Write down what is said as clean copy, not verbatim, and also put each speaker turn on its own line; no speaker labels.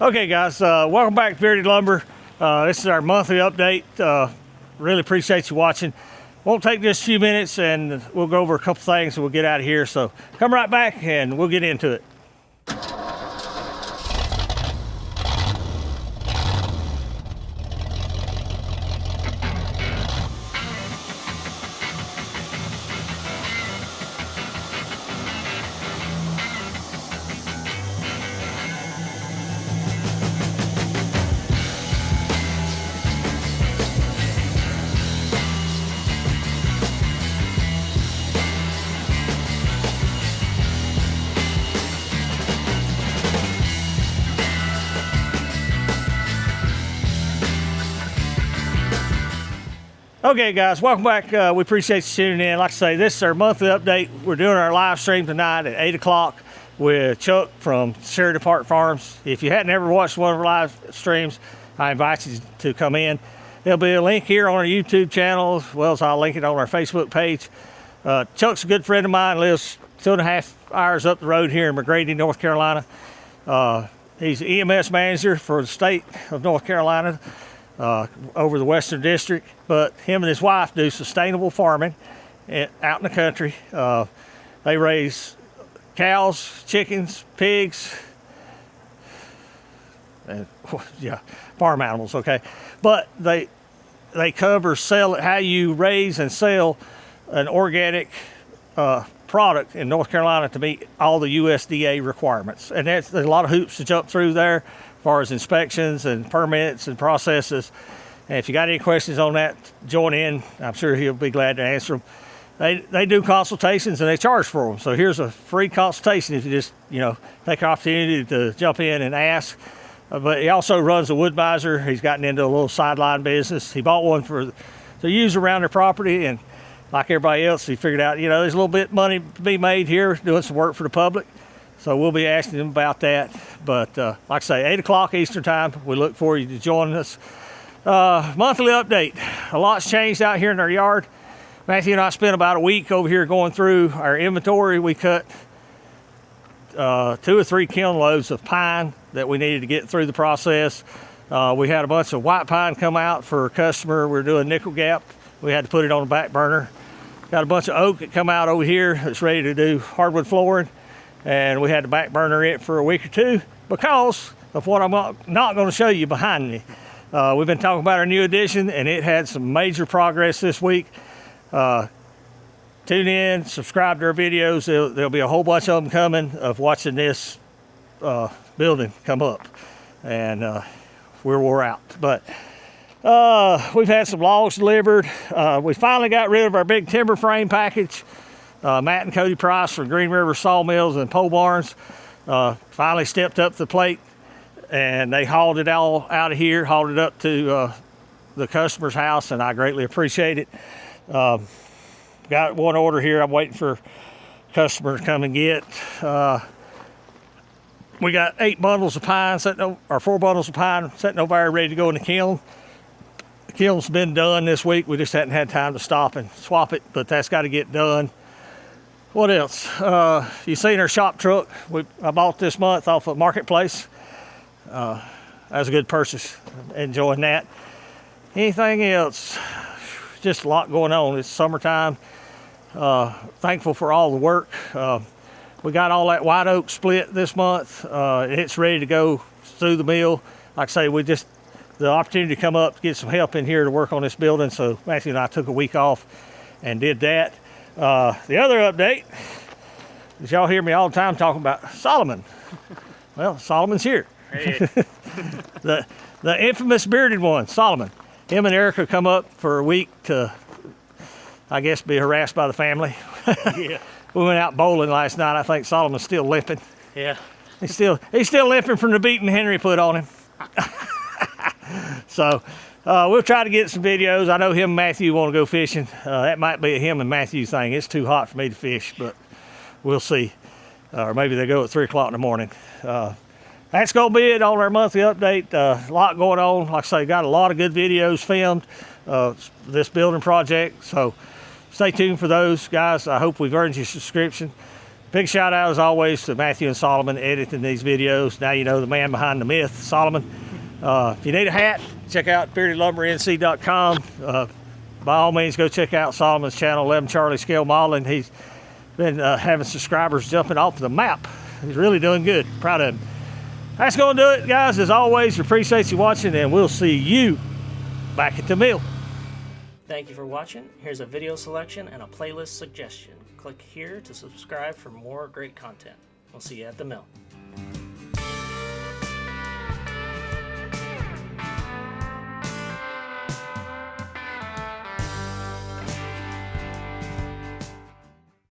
Okay, guys, welcome back to Bearded Lumber. This is our monthly update. Really appreciate you watching. Won't take just a few minutes, and we'll go over a couple things and we'll get out of here. So come right back and we'll get into it. Okay, guys, welcome back. We appreciate you tuning in. Like I say, this is our monthly update. We're doing our live stream tonight at 8 o'clock with Chuck from Sheraton Park Farms. If you hadn't ever watched one of our live streams, I invite you to come in. There'll be a link here on our YouTube channel, as well as I'll link it on our Facebook page. Chuck's a good friend of mine, lives 2.5 hours up the road here in McGrady, North Carolina. He's the EMS manager for the state of North Carolina. Over the Western District, but him and his wife do sustainable farming out in the country. They raise cows, chickens, pigs, and farm animals, okay? But they cover how you raise and sell an organic product in North Carolina to meet all the USDA requirements. And there's a lot of hoops to jump through there, as far as inspections and permits and processes. And if you got any questions on that, join in. I'm sure he'll be glad to answer them. They do consultations and they charge for them. So here's a free consultation if you just, take an opportunity to jump in and ask. But he also runs a wood miser. He's gotten into a little sideline business. He bought one to use around their property, and like everybody else, he figured out, there's a little bit of money to be made here doing some work for the public. So we'll be asking them about that. But like I say, 8 o'clock Eastern time, we look for you to join us. Monthly update. A lot's changed out here in our yard. Matthew and I spent about a week over here going through our inventory. We cut 2 or 3 kiln loads of pine that we needed to get through the process. We had a bunch of white pine come out for a customer. We're doing nickel gap. We had to put it on the back burner. Got a bunch of oak that come out over here that's ready to do hardwood flooring. And we had to back burner it for a week or two because of what I'm not going to show you behind me. We've been talking about our new addition, and it had some major progress this week. Tune in, subscribe to our videos. There'll be a whole bunch of them coming of watching this building come up. And we're wore out. But we've had some logs delivered. We finally got rid of our big timber frame package. Matt and Cody Price from Green River Sawmills and Pole Barns finally stepped up to the plate, and they hauled it all out of here, hauled it up to the customer's house, and I greatly appreciate it. Got one order here I'm waiting for customer to come and get. We got 8 bundles of pine or 4 bundles of pine sitting over there ready to go in the kiln. The kiln's been done this week. We just hadn't had time to stop and swap it, but that's got to get done. What else? You seen our shop truck I bought this month off of Marketplace. That was a good purchase. Enjoying that. Anything else? Just a lot going on. It's summertime. Thankful for all the work. We got all that white oak split this month. It's ready to go through the mill. Like I say, the opportunity to come up to get some help in here to work on this building. So Matthew and I took a week off and did that. The other update is y'all hear me all the time talking about Solomon. Well, Solomon's here.
Hey.
The infamous bearded one, Solomon. Him and Erica come up for a week to, I guess, be harassed by the family.
Yeah.
We went out bowling last night. I think Solomon's still limping.
Yeah.
He's still limping from the beating Henry put on him. So we'll try to get some videos. I know him and Matthew want to go fishing. That might be a him and Matthew thing. It's too hot for me to fish, but we'll see. Or maybe they go at 3 o'clock in the morning. That's going to be it on our monthly update. A lot going on. Like I say, got a lot of good videos filmed this building project. So stay tuned for those, guys. I hope we've earned your subscription. Big shout out as always to Matthew and Solomon editing these videos. Now you know the man behind the myth, Solomon. If you need a hat, check out beardedlumbernc.com. By all means, go check out Solomon's channel, 11 Charlie Scale Modeling. He's been having subscribers jumping off the map. He's really doing good. Proud of him. That's going to do it, guys. As always, we appreciate you watching, and we'll see you back at the mill.
Thank you for watching. Here's a video selection and a playlist suggestion. Click here to subscribe for more great content. We'll see you at the mill.